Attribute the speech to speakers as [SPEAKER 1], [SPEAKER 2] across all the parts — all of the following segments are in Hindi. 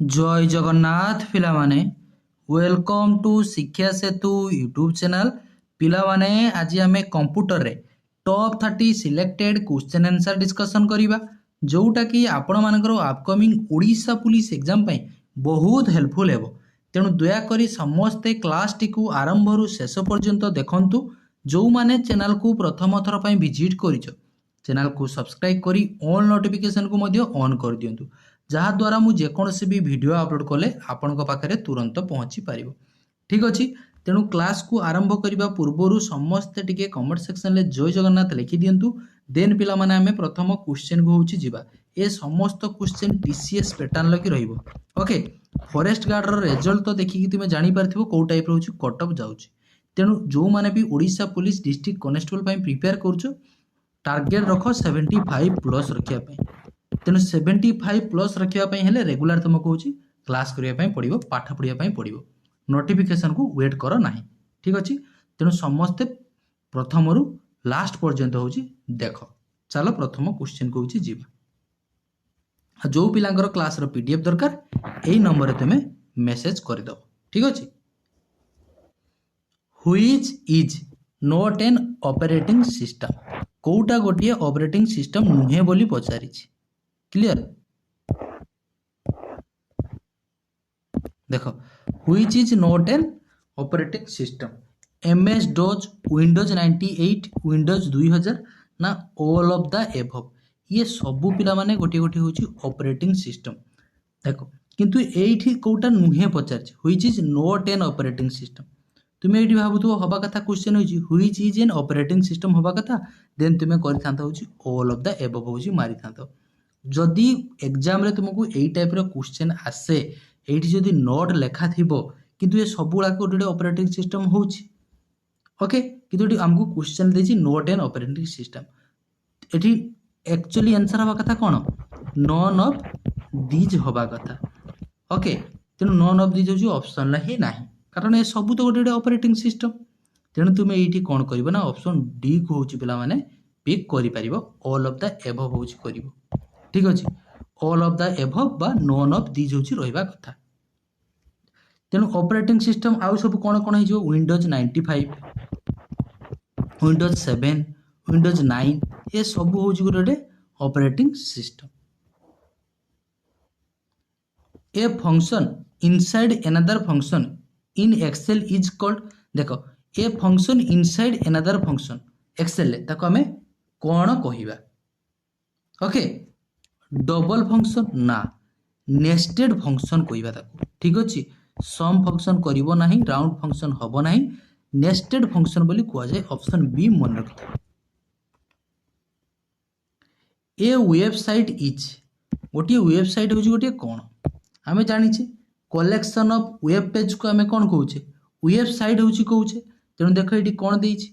[SPEAKER 1] जय जगन्नाथ पिलामाने वेलकम टू शिक्षा सेतु यूट्यूब चैनल। पिलामाने आज आम कंप्यूटर रे top 30 selected question answer discussion करिबा जोटा कि आपण मानकर अपकमिंग ओडिशा पुलिस एग्जाम पई बहुत हेल्पफुल हेबो। तेणु दया करी समस्ते क्लास टी को आरंभ रु शेष पर्यंत देखंतु। जो माने चैनल को प्रथम थर पई विजिट करिसो चैनल को सब्सक्राइब करी ऑल नोटिफिकेशन को मध्य ऑन कर दियंतु जहाद्वारा मुझे जेकोसी भी वीडियो अपलोड कले आपण पाखे तुरंत पहुँची पार। ठीक अच्छे तेणु क्लास को आरंभ करने पूर्वर समस्ते टिके कमेंट सेक्शन में जय जगन्नाथ लिखि दिंतु। देन पिला माने आमे प्रथम क्वेश्चन को होची जीवा ए समस्त क्वेश्चन टीसीएस पैटर्न लगी रहिबो। ओके फॉरेस्ट गार्ड रो रिजल्ट तो देखिकी तुमे जानि पारथिबो को टाइप रो कट ऑफ जाउची। तेणु जो माने भी ओडिशा पुलिस डिस्ट्रिक्ट कॉन्स्टेबल पई प्रिपेयर करछो टार्गेट रख 75 प्लस रखिया पई। तेणु 75 प्लस रखापी हेले रेगुलर तुमको हूँ क्लास करने पड़ो पाठ पढ़ाई पड़ो नोटिफिकेशन को वेट कर ना। ठीक अच्छे तेणु समस्ते प्रथम रु लास्ट पर्यंत हूँ देख। चलो प्रथम क्वेश्चन को हूँ जीवा जो पिलांकर क्लास रो पीडीएफ दरकार यही नंबर तुम्हें मेसेज करदेव। ठीक अच्छे which is not an operating system कोटा गोटे ऑपरेटिंग सिस्टम नुहे बोली पचारि क्लियर देखो which is not an operating system MS DOS Windows 98 Windows 2000 ना ऑल ऑफ द एबव ये सबू पिला माने गोटे गोटे होची ऑपरेटिंग सिस्टम। देखो किंतु एठी कोटा नुहे पचार which is not an operating system तुम्हें ये भावुव हवा कथा क्वेश्चन होची which is an operating system हवा कथा देन तुम्हें करिथांता होची ऑल ऑफ द एबव होची मारिथांता। जदि एग्जाम रे तुमको यही टाइप रो क्वेश्चन आसे एठी जदि नोट लेखा थिबो किंतु ये सब गुड़ा गोटे ऑपरेटिंग सिस्टम होची। ओके किंतु एठी हमको क्वेश्चन देची नॉट एन ऑपरेटिंग सिस्टम एठी एक्चुअली आंसर हवा कथा कोन नॉन ऑफ दीज हवा कथा। ओके तेणु नॉन ऑफ दीज होची ऑप्शन ला ही नाही कारण ये सब तो गोटे ऑपरेटिंग सिस्टम। तेणु तुम ये कौन कर ना ऑप्शन डी को हूँ पिला माने पिक करि परिबो ऑल ऑफ द एबव होची करिवो। ठीक अच्छे ऑल ऑफ द एबव बा नॉन ऑफ दीज होची रहिबा कथा। तेणु ऑपरेटिंग सिस्टम आउ सब कौन कौन हो विंडोज 95 विंडोज 7 विंडोज 9 ये सब हूँ गोटे operating system. A function inside another function in Excel is called देखो a function inside another function Excel ताको हमें कौन कहिबा। ओके डबल फंक्शन ना नेस्टेड फंक्शन कहवा ताको। ठीक अच्छे सम फंक्शन करिवो नाही राउंड फंक्शन हबो नाही नेस्टेड फंक्शन बोली कुआ जाए ऑप्शन बी मन रखता। ए वेबसाइट इज गोटे वेबसाइट होची गोटे कौन आम जानी कलेक्शन ऑफ वेब पेज को आम कौन कौचे वेबसाइट होची कौचे। तेणु देख ये कौन देइछि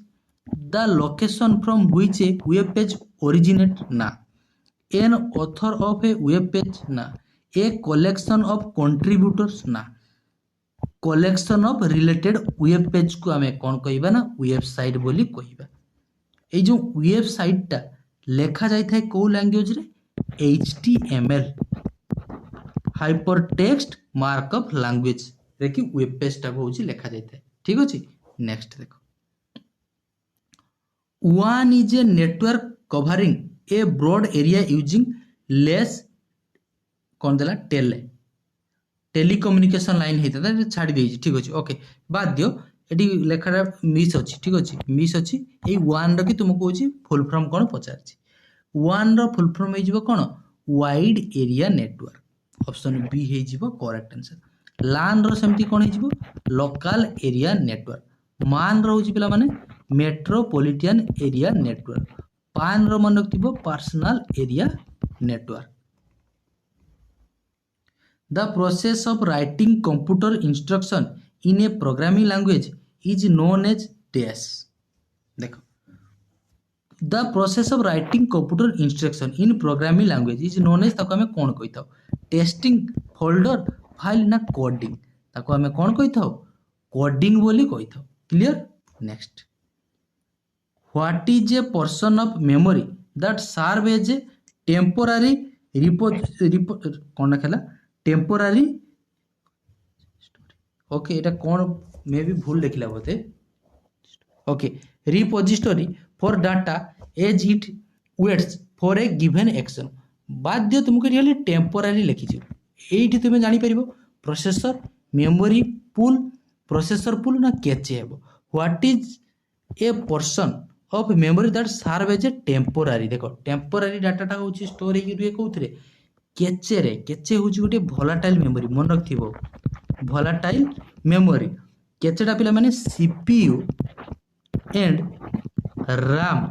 [SPEAKER 1] the location from which a web page originate ना an author of a web page ना ए कलेक्शन ऑफ कंट्रीब्यूटर्स ना collection of related web page को आमे कौन कहबा ना वेबसाइट बोली कहबा। ए जो वेबसाइट टा लेखा जाय थाए को लैंग्वेज रे HTML हाइपरटेक्स्ट मार्कअप लैंग्वेज रे कि वेब पेज टा होची लेखा जाय थाए। ठीक अछि नेक्स्ट देखो one is a network covering a broad area using less कौन देला टेलीकम्युनिकेशन लाइन होता छाड़ी देछि। ठीक अच्छे ओके बाध्य ये लेखाटा मिस अच्छी। ठीक अच्छे मिस अच्छी ये वन रि तुमको हूँ फुल फॉर्म कौन पचार वन फुल फॉर्म हो कौन wide area network option B हो करेक्ट आंसर। लान सेमती कौन हो लोकल एरिया नेटवर्क मान रोचे पिला माने मेट्रोपॉलिटन एरिया नेटवर्क पान रो मन रखिबो personal area network. The process of writing computer instruction in a programming language is known as dash. देखो the process of writing computer instruction in programming language is known as ताको हमें कौन कहि टेस्टिंग फोल्डर फाइल ना कोडिंग ताको हमें कौन कहि कोडिंग बोली कहि clear. Next what is a portion of memory that serve as a temporary कौन खेला टेम्पोरारी ओके एटा कौन मे भी भूल लिखला बोते okay repository for data as it waits for a given action बाध्य तुमको रियली टेम्पोरारी लिखी एठी तुम जानी परिबो processor memory pool processor pool ना कैचे हेबो what is a portion of memory that serve as a temporary देखो टेम्पोरारी डाटाटा होची स्टोर हेकी रुए कोउथरे कैचे रे कैचे होची गोटे वोलाटाइल मेमोरी मन रखथिबो वोलाटाइल मेमोरी कैचेटा पिला माने सीपीयू एंड राम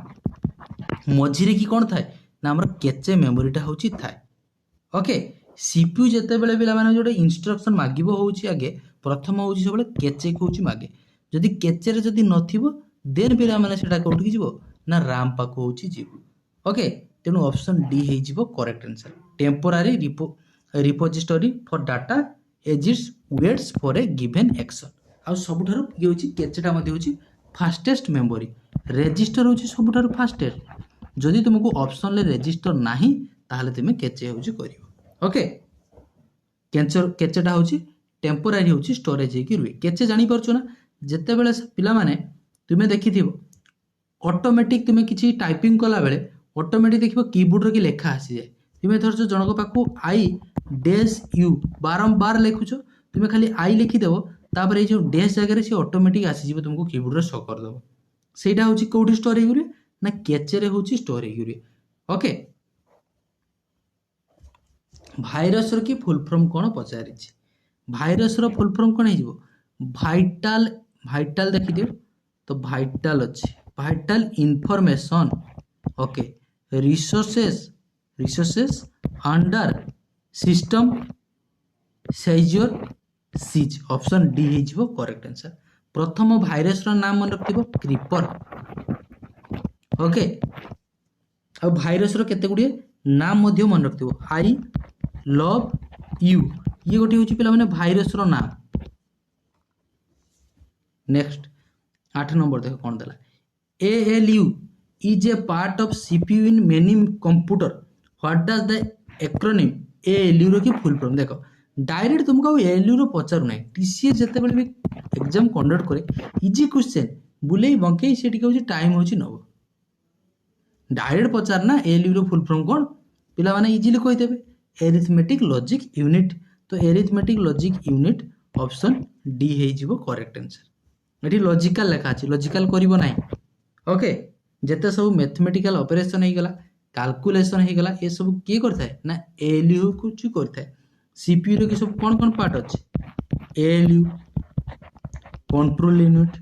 [SPEAKER 1] मझिरे की कौन थाए ना हमर कैचे मेमोरीटा होची थाए ओके सीपीयू जते बेले पिला माने जोटे इंस्ट्रक्शन मागिबो होची आगे प्रथम होची सबले कैचे को होची मागे जदि कैचे रे जदि नथिबो देन पिला माने सेटा कोउठ की जिवो ना राम पाको होची जिवो ओके तेनु ऑप्शन डी हे जिवो correct answer temporary repository for data as it's waits for a given action आ सबुठारु ये होची कैचेटा मध्ये होची फास्टेस्ट मेमोरी रेजिस्टर होची सबुठारु फास्टेस्ट जदि तुमको ऑप्शन ले रेजिस्टर नाही ताहले तुमे कैचे होची करिवो ओके कैचेटा होची टेम्पोरारी होची स्टोरेज हे की रुए कैचे जानि परछो ना जते बेले पिला माने तुमे देखिथिबो ऑटोमेटिक तुमे किछि टाइपिंग कला बेले ऑटोमेटिक देखिबो कीबोर्ड रे की लेखा आसी जाय तुमे धरछो जनक पाखु आई डैश यू बारंबार लिखुछो तुमे खाली आई लिखि देबो तापर ए जो डैश जगह रे से ऑटोमेटिक आसी जिवो तुमको कीबोर्ड रे शो कर देबो सेटा होची कोठी स्टोर हे गुरे ना कैचे रे होची स्टोर हे गुरे ओके भाइरस रो की फुल फॉर्म कोन पचारि छी भाइरस रो फुल फॉर्म कोन हे जिवो भाइटल देखि दियो तो भाइटल अछि vital information okay resources under system seizure siege option D हे जिवो करेक्ट आंसर प्रथम भाइरस रो नाम मन रखिबो क्रीपर ओके आ भाइरस रो केते गुडी नाम मध्ये मन रखिबो आई लव यू ये गोटे होची पिला माने भाइरस रो नाम नेक्स्ट 8 नंबर देखो कोन देला ALU is a part of CPU in many computer what does the acronym ALU रो की फुल फॉर्म देखो डायरेक्ट तुमको ALU रो पचारु नै टीसीएस जते बेले भी एग्जाम कंडक्ट करे इजी क्वेश्चन बुलेई बंके सेठी कहू टाइम होची नबो डायरेक्ट पचार ना ALU रो फुल फॉर्म कोन पिला माने इजीली कहि देबे एरिथमेटिक लॉजिक यूनिट तो arithmetic logic unit option D हे जिवो करेक्ट आंसर एठी लॉजिकल लेखा अछि लॉजिकल करिवो नै ओके जेते सब मैथमेटिकल ऑपरेशन हे गला कैलकुलेशन हे गला ए सब के करथाय ना ALU को ची करथाय सीपीयू रो की सब कोन पार्ट अछि ALU control unit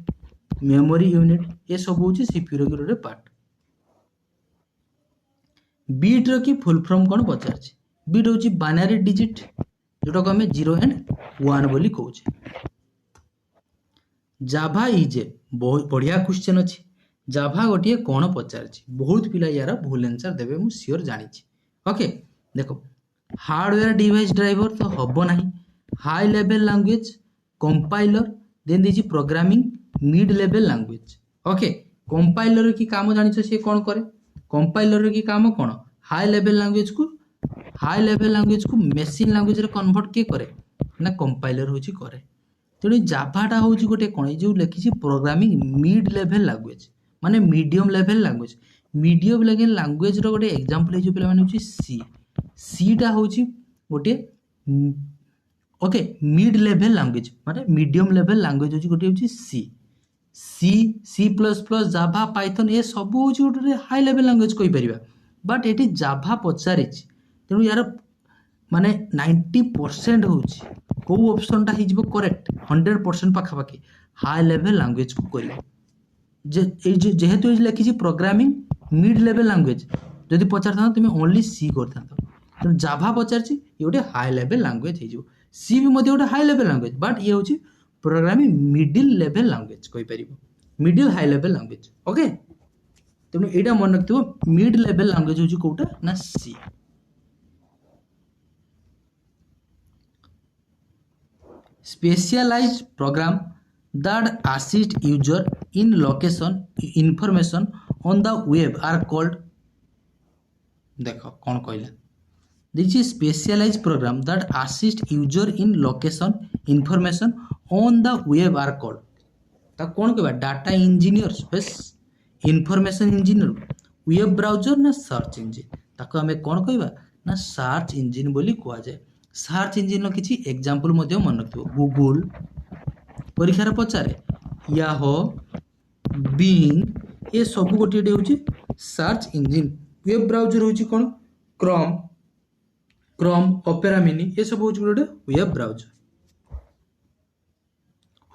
[SPEAKER 1] memory unit ये सब होची सीपीयू रो रे पार्ट बीट रो की फुल फॉर्म कोन पचार छी बीट होची बाइनरी डिजिट जोटा को हमें 0 एंड 1 बोली कहू छी जाभा इज ए बहुत बढ़िया क्वेश्चन अछि जाभा गोटे कौन पचार बहुत पिला यार भूल आंसर देवे मु श्योर जानी ओके देखो हार्डवेयर डिवाइस ड्राइवर तो हम ना high level language compiler then दीजिए programming mid level language okay compiler की काम जानी से कौन करे कंपाइलर की काम कौन हाई लेवल लैंग्वेज को मेसिन लैंग्वेज रे कन्वर्ट के करे ना कंपाइलर होची करे तेणु जाभाटा हूँ गोटे कौन जो लिखी प्रोग्रामिंग मिड लेवल लैंग्वेज माने मीडियम लेवल लैंग्वेज रो गोटे एग्जांपल जो पिला माने होची सी टा होची गोटे ओके मिड लेवल लैंग्वेज माने मीडियम लेवल लैंग्वेज होची गोटे होची सी प्लस प्लस जाभा पाइथन ये सब होची गोटे हाई लेवल लैंग्वेज कहि परिबा बट एटी जाभा पचारिछि तेणु यार माने 90% होची को ऑप्शन टा हिजबो करेक्ट 100% पाखापाखि हाई लेवल लैंग्वेज को करियो जेहेतु लिखी प्रोग्रामिंग मिड लेवल लैंग्वेज जदि पचार था तुम ओनली सी करता तो जाभा पचार ये गोटे हाई लेवल लैंग्वेज हो सी भी मध्य गोटे हाई लेवल लैंग्वेज बट ये हूँ प्रोग्रामिंग मिडिल लेवल लैंग्वेज कहि परिबो middle high level language okay तेणु एटा मन रखिबो मिड लेवल लैंग्वेज हूँ कोटा ना सी specialized program that assist user in location information on the web are called देखो कौन कहला This is specialized program that assist user in location information on the web are called. ता कौन कहबा data engineers base information engineer web browser ना सर्च इंजिन ताको हमें कौन कहबा ना सर्च इंजिन बोली कुआ जाए सर्च इंजिन रो किछि एग्जांपल मध्ये मन रखिबो गूगल परीक्षार पचारे याहो बिंग ये सब गोटे होची सर्च इंजिन वेब ब्राउजर होची कौन क्रोम ओपेरा मिनी ये सब होची गोटे web browser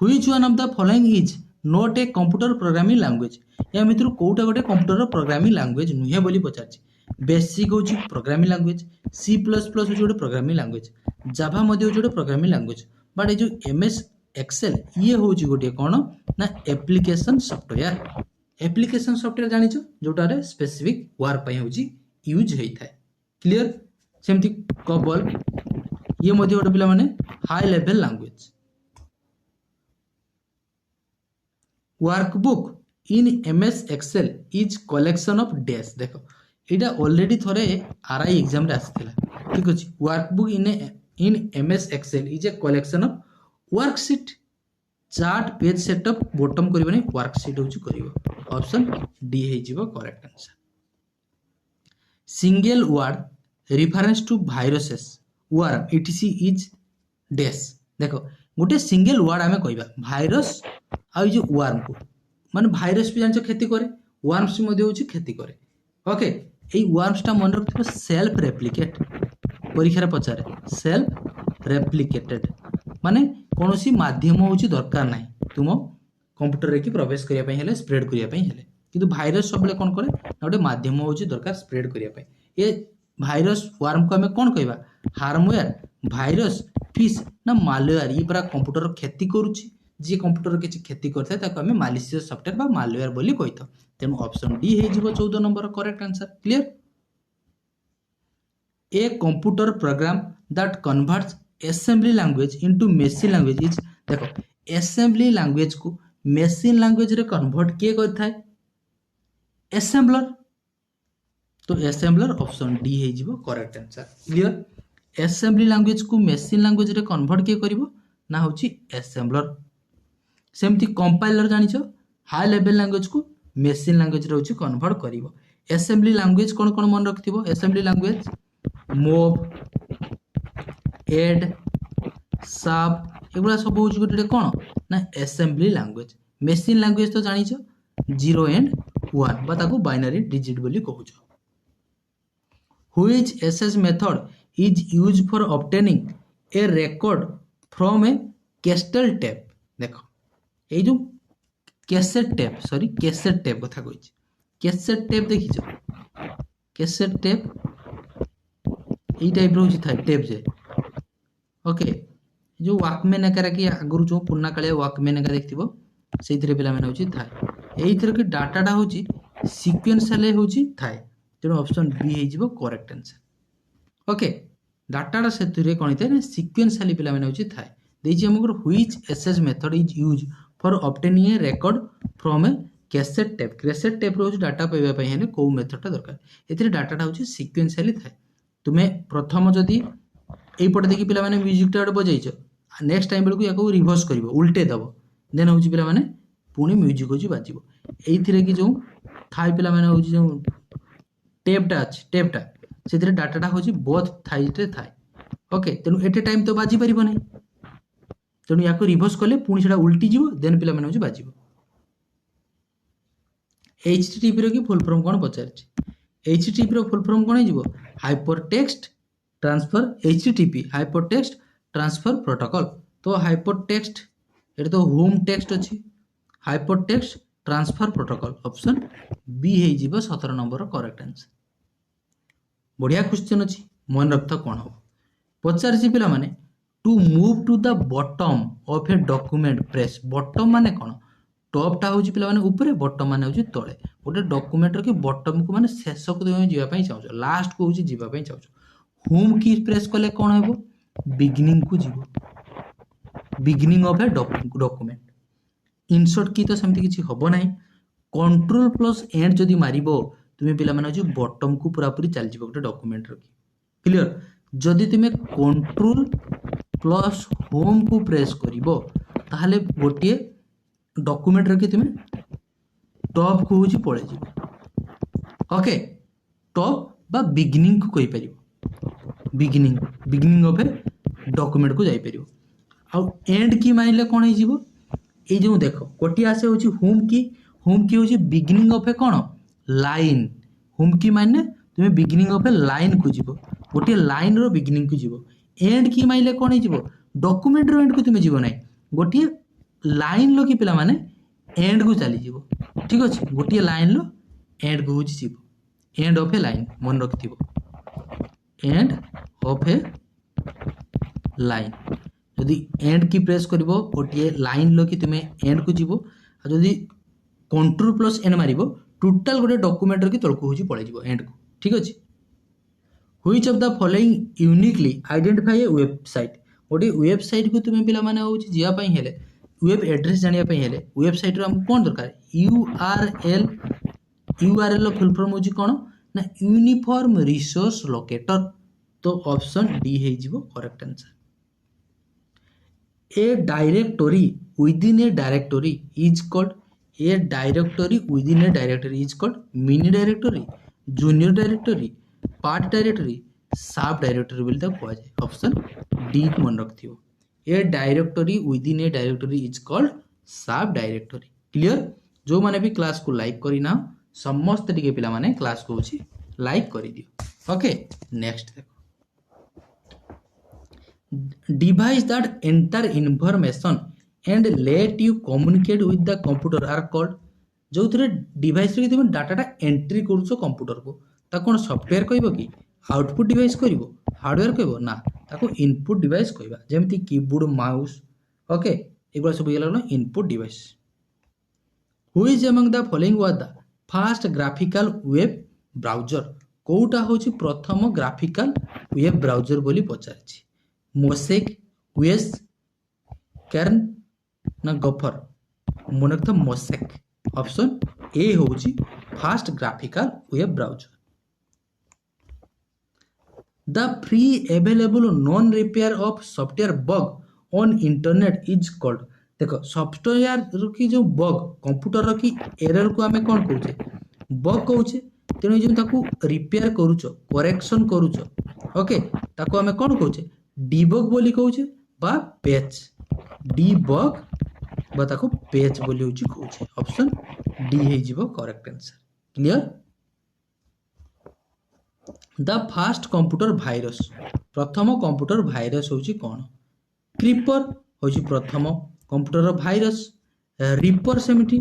[SPEAKER 1] Which one of the following is not a computer programming language? या मित्र कोटा गोटे कंप्यूटर प्रोग्रामिंग लैंग्वेज नुहे बोली पचारछि बेसिक होची programming language C plus plus होची गोटे प्रोग्रामिंग लैंग्वेज जावा मध्ये होची गोटे प्रोग्रामिंग लैंग्वेज बट ए जो एमएस एक्सेल ये होची गोटे कोन ना एप्लीकेशन सॉफ्टवेयर जानिछो जोटा रे स्पेसिफिक वर्क पई होची यूज हेई थाए क्लियर सेमति कबल ये मध्ये गोटे पिला माने high level language workbook in MS Excel is collection of days देखो एटा ऑलरेडी थोरे आरआई एग्जाम रे आसीथिला ठीक अछि workbook in MS Excel is a collection of worksheet chart page setup bottom करबने वर्कशीट होची करिवो ऑप्शन डी हे जिवो correct answer single word reference to viruses worm etc is dash देखो गोटे सिंगल वर्ड आमे कहबा भाइरस आ जो वर्म को माने भाइरस भी जान खेती करे वर्म्स मध्ये होची खेती करे ओके एई वर्म्स ता मन रखिबो सेल्फ रेप्लिकेट परीक्षा पचारे सेल्फ रेप्लिकेटेड माने कोनोसी माध्यम होची दरकार नाही तुम कंप्यूटर रे की प्रवेश करिया पई हेले स्प्रेड करिया पई हेले किंतु भाइरस सबले कोन करे गोटे माध्यम होची दरकार स्प्रेड करिया पई ए भाइरस वर्म को हमें कोन कहबा हार्मवेयर भाइरस फिश ना मालवेयर ये पूरा कंप्यूटर खेती करूची जे कंप्यूटर किसी क्षति करता है ताको हमें मालिशियस सॉफ्टवेयर बा मालवेयर बोली कहितो तेनु ऑप्शन डी हे जिवो 14 number correct answer clear a computer program that converts assembly language into machine language is देखो असेंबली लैंग्वेज को मशीन लैंग्वेज रे कन्वर्ट के करता है असेंबलर तो असेंबलर ऑप्शन डी हे जिवो correct answer clear assembly language को मशीन लैंग्वेज रे कन्वर्ट के करिवो ना होची असेंबलर सेमती कंपाइलर जानिछो हाई लेवल लैंग्वेज को मशीन लैंग्वेज रे होची कन्वर्ट करिवो असेंबली लैंग्वेज कोन कोन मन रखथिबो असेंबली लैंग्वेज मोव एड सब एगुला सब होची गोटे कोन ना असेंबली लैंग्वेज मशीन लैंग्वेज तो जानिछो 0 एंड 1 बा ताको बाइनरी डिजिट बोली कहूछो which access method is used for obtaining a record from a cassette tape देखो ए जो कैसेट टेप कथा कहिछि कैसेट टेप देखिछो कैसेट टेप ए टाइप रो थाए टेप जे ओके जो वॉकमैन आकार की आगुरु जो पुन्ना काले वॉकमैन आकार देखथिबो सेइथिरे पिला माने होछि थाए एइथिरे कि डाटाटा होछि सीक्वेंशियल होछि थाए तेनो ऑप्शन बी हे जिवो करेक्ट आंसर ओके डाटाटा सेथिरे कोन थाए सीक्वेंशियल पिला माने होछि थाए देछि हमको which access method is used for obtaining a record from a cassette tape रो डाटा पाइबा पई हेने को मेथडटा दरकार एथिरे डाटाटा होछि सीक्वेंशियली थाए तुमे प्रथम जदी एई पटे देखि पिला माने म्यूजिक टा बजाइछो नेक्स्ट टाइम बेलको याको रिवर्स करिवो उल्टे दबो देन होछि पिला माने पुनी म्यूजिक होछि बाजिबो एइथिरे कि जो थाए पिला माने होछि जो टेपटा सेथिरे डाटाटा होछि बोथ थाइट रे थाए ओके तेनु एट ए टाइम तो बाजी परिबो नै तेणु या रिवर्स कले पुणी से उल्टी जीव देन पिला माने बाजिबो एचटीटीपी रो की फुल फॉर्म कोन पचारछि एचटीटीपी रो फुल फॉर्म कोन हिजबो hypertext transfer HTTP hypertext transfer protocol तो हाइपरटेक्स्ट एटा तो होम टेक्स्ट अछि hypertext transfer protocol option B हे जिवो 17 नंबर करेक्ट आंसर बढ़िया क्वेश्चन अछि मन रखता कोन हो पचारछि पिला माने to move to the bottom of a document press bottom माने कोन टॉप टा होची पिला माने ऊपर बॉटम माने होची तळे गोटे डॉक्यूमेंट रो के बॉटम को माने शेष को तुम जीवा पई चाहछो लास्ट को होची जीवा पई चाहछो होम की प्रेस कले कोन हेबो बिगिनिंग को जीवो beginning of a document insert की तो सेमति किछि होबो नाही कंट्रोल प्लस एंड जदी मारिबो तुमे पिला माने होची बॉटम को पूरा पूरी चल जीवो गोटे डॉक्यूमेंट रो क्लियर जदि तुम कंट्रोल प्लस होम को प्रेस करिवो ताहले गोटे डॉक्यूमेंट रखी तुम टॉप को होची पळे जीवो ओके टॉप बा बिगिनिंग को कहि परिवो बिगिनिंग ऑफ ए डॉक्यूमेंट को जाई परिवो आउ एंड की मानिले कोन हे जीवो ए जो देखो गोटे आसे होची होम की होची beginning of A cone line home की माने तुम बिगिनिंग ऑफ ए लाइन को जीवो गोटे लाइन रो बिगिनिंग को जीवो एंड की माइले कोन जीवो डॉक्यूमेंट रो एंड को तुम जीवो नाही गोटे लाइन लो की पिला माने एंड को चली जीवो ठीक अछि गोटे लाइन लो एंड को होची जीवो एंड ऑफ ए लाइन मन रखिथिबो एंड ऑफ ए लाइन यदि एंड की प्रेस करिवो गोटे लाइन लो की तुम एंड को जीवो यदि कंट्रोल प्लस एन मारिवो टोटल गोटे डॉक्यूमेंट रो की तळको होची पळे जीवो एंड को ठीक अछि which of the following uniquely identify A website गोटे वेबसाइट को तुम पिला माने होची जिया पई हेले वेब एड्रेस जानिया पई हेले वेबसाइट रो हम कोन दरकार यूआरएल रो फुल फॉर्म होची कोन ना यूनिफॉर्म रिसोर्स लोकेटर तो ऑप्शन डी हे जीवो correct answer A directory within A directory is called a directory within A directory is called mini directory junior directory part directory सब डायरेक्टरी बोली कह जाए ऑप्शन डी को मन रखियो ए directory within A directory is called सब डायरेक्टरी क्लियर जो माने भी क्लास को लाइक करिना समस्त टिके पिला माने क्लास को होची लाइक करि दियो ओके नेक्स्ट देखो device that enter information and let you communicate with the computer are called जो थरे डिवाइस रे तुम डाटाटा एंट्री करूछो कंप्यूटर को ता कोन सॉफ्टवेयर कहबो कि आउटपुट डिवाइस करबो हार्डवेयर कहबो ना ताको इनपुट डिवाइस कहबा जेमति कीबोर्ड माउस ओके एगुला सब गेला input device who is among the following was the first graphical web browser कोउटा होची प्रथम ग्राफिकल वेब ब्राउजर बोली पचारछि मोसेक वेस कर्न ना गफर मन रखता मोसेक ऑप्शन ए होची fast graphical web browser the free available non repair of software bug on internet is called देखो सॉफ्टवेयर की जो बग कंप्यूटर की एरर को आमे कोन कहूचे बग कहूचे तेणु जो ताकू रिपेयर करूचो करेक्शन करूचो ओके ताकू आमे कोन कहूचे डिबग बोली कहूचे बा पैच डिबग बा ताकू पैच बोली होची कहूचे ऑप्शन डी हे जीवो correct answer clear the fast computer virus प्रथम कंप्यूटर भाइरस होची कोन क्रीपर होची प्रथम कंप्यूटर भाइरस रिपर सेमिटी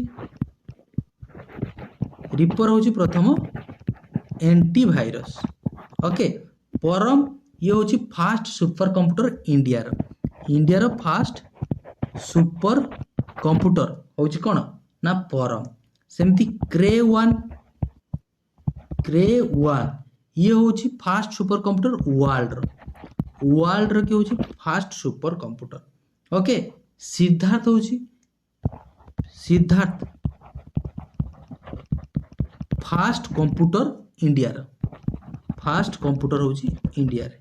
[SPEAKER 1] रिपर होची प्रथम एंटीवायरस ओके परम ये होची फास्ट सुपर कंप्यूटर इंडिया रो फास्ट सुपर कंप्यूटर होची कोन ना परम सेमती क्रे वन ये होची फास्ट सुपर कंप्यूटर वर्ल्ड रो की होची fast super computer okay Siddharth होची सिद्धार्थ फास्ट कंप्यूटर इंडिया रो फास्ट कंप्यूटर होची इंडिया रे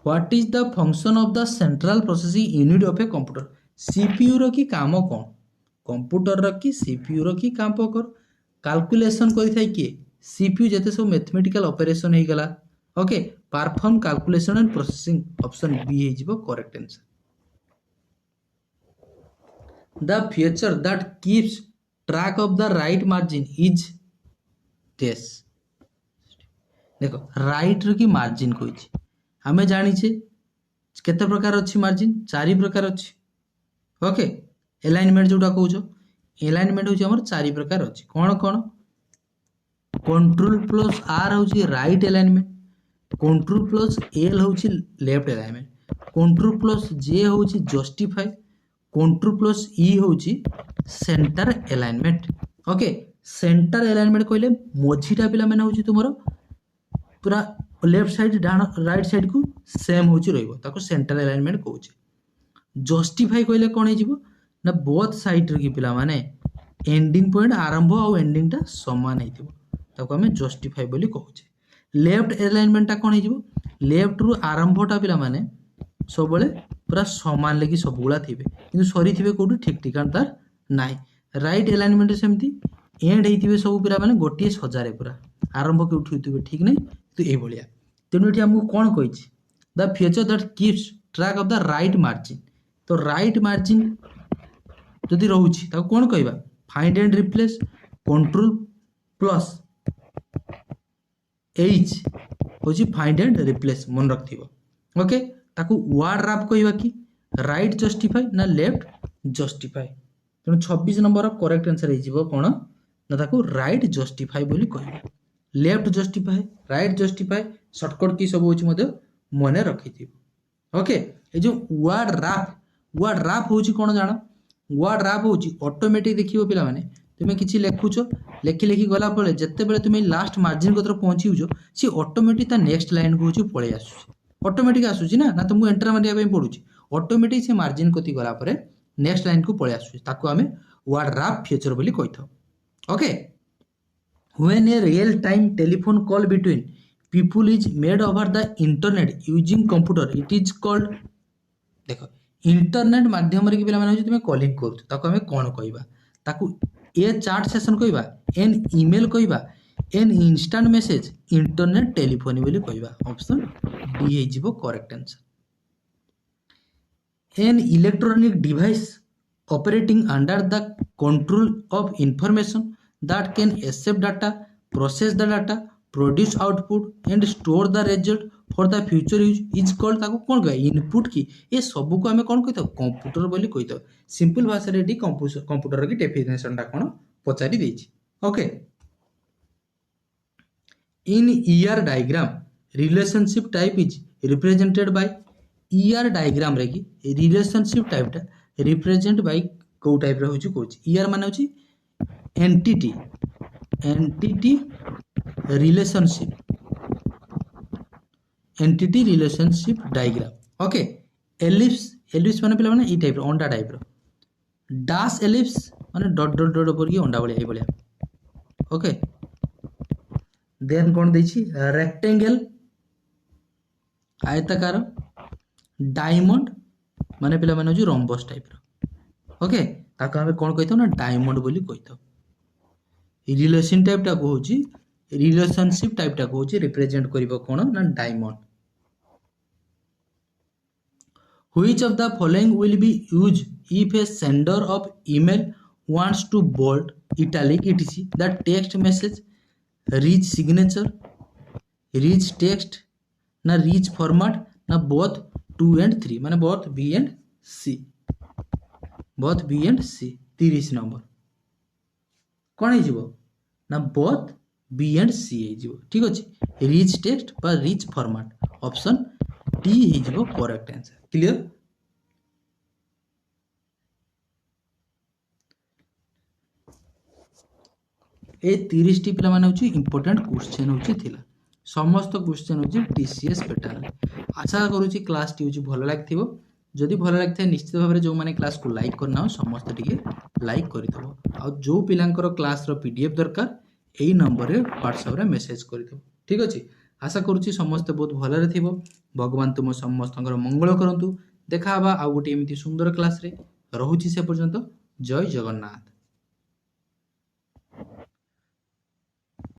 [SPEAKER 1] what is the function of the central processing unit of a computer CPU रो की काम कोन कंप्यूटर रो की सीपीयू रो की काम कर कैलकुलेशन करि थाई के सीपीयू जते सब मैथमेटिकल ऑपरेशन हे गला okay perform calculation and processing option B हे जिवो correct answer the feature that keeps track of the right margin is this देखो राइट रो की मार्जिन कोइछि हमें जानी छे केते प्रकार अछि मार्जिन चारि प्रकार अछि ओके अलाइनमेंट जोटा कहउछो अलाइनमेंट होछि हमर चारि प्रकार अछि कोन कोन कंट्रोल प्लस आर होछि right alignment control plus L होछि left alignment control plus J होछि जस्टिफाई कंट्रोल प्लस ई होछि centre alignment okay centre alignment कहले मझीटा पिला माने होछि तुमरो पूरा लेफ्ट साइड डान राइट साइड को सेम होछि रहइबो ताको सेंटर अलाइनमेंट कहउछि जस्टिफाई कहले कोन हे जिवो ना बोथ साइड रे की पिला माने एंडिंग पॉइंट आरंभ और एंडिंग टा समान हेतिबो ताको हमें जस्टिफाई बोली कहउछि लेफ्ट एलाइनमेंटा कौन हो लेफ्ट रु आरंभटा पिला माने सब बेले पूरा समान लेकिन सबुला थे कि सरी थे कौटी ठीक ठिकाना तार ना राइट एलाइनमेंट सेमती एंड होते सब पिला माने गोटे सजारे पूरा आरंभ के उठे ठीक नहीं तो ये तेणु ये आमको कौन कही the feature that keeps track of the right margin तो राइट मार्जिन जदि रोचे कौन कहवा find and replace control plus H हूँ फाइंड एंड रिप्लेस मन रखी ओके ताकू वार्ड रैप कहवा कि राइट जस्टिफाई ना लेफ्ट जस्टिफाई तेणु 26 नंबर करेक्ट आंसर हो कौन ना ताकू राइट जस्टिफाई बोली कहवा left justify right justify shortcut key सब हूँ मन रखी ओके ये जो वार्ड रैप हूँ कौन जान वार्ड रैप हूँ ऑटोमेटिक देखिए पिला माने तुम्हें किसी लिखुच लेखि लेखि गला पड़े जिते बड़े तुम्हें लास्ट मार्जिन कतर पहुँचुच सी ऑटोमेटिक नेक्स्ट लाइन को हूँ पलि आसूँ ऑटोमेटिक आसूँ ना तुमको एंटर मारे पड़ुची ऑटोमेटिक से मार्जिन कति गला परे नेक्स्ट लाइन को पलि आसूँ ताको आमे वार्ड रैप फीचर बोली कहि था okay when a real time telephone call between people is made over the internet using computer it is called देखो इंटरनेट माध्यम रे कि पिला माने तुम कॉलिंग करू ताको आमे कोन कहबा ताको ए चैट सेशन कहबा एन ईमेल कहबा an instant message internet telephony बोली कहबा ऑप्शन डी हे जिवो correct answer an electronic device operating under the control of information that can accept data process the data produce output and store the result for the future use is called ताको कौन कह इनपुट की ये सब को आम कौन कही कंप्यूटर बोली कही सिंपल भाषा रे कंप्यूटर की डेफिनेशन कौन पचारि देछि okay in ER diagram relationship type is represented by ER diagram रे की रिलेशनशिप टाइपटा रिप्रेजेंट बाय को टाइप रे होछि कोछि ईआर माने होछि entity relationship diagram okay ellipse माने पिला माने ई टाइप रो अंडा टाइप रो डैश एलिप्स माने डॉट डॉट डॉट पर की अंडा भलिया ओके देन कौन देछि रेक्टेंगल आयताकार डायमंड माने पिला माने जो रोम्बस टाइप रो ओके ताको हम कौन कहितो ना डायमंड बोली कहितो रिलेशन टाइप टा को होछि रिलेशनशिप टाइप टा को होछि रिप्रेजेंट करिवो कोन ना diamond Which of the following will be used if a sender of email wants to bold, italic, etc. the text message, rich signature, rich text, na rich format, na both 2 and 3 माने both B and C, both B and C 30 number कौन हो ना both B and C हो ठीक अच्छे rich text पर rich format ऑप्शन डी हो correct answer clear A 30 T पिला माने होची इंपोर्टेंट क्वेश्चन होची थिला समस्त क्वेश्चन होची टीसीएस पैटर्न आशा करूची क्लास टी होची भलो लागथिबो जदि भलो लागथे निश्चित भाबरे जो माने क्लास को लाइक करना समस्त टिके लाइक करि दबो आ जो पिलांकर क्लास रो पीडीएफ दरकार एई नंबर रे व्हाट्सएप रे मेसेज करि दबो ठीक अछि आशा करूची समस्त बहुत भलो रे थिबो भगवान तुम समस्तंकर मंगल करंतु देखा हबा आ गोटे एमिति सुंदर क्लास रे रहुची से पर्यंत जय जगन्नाथ।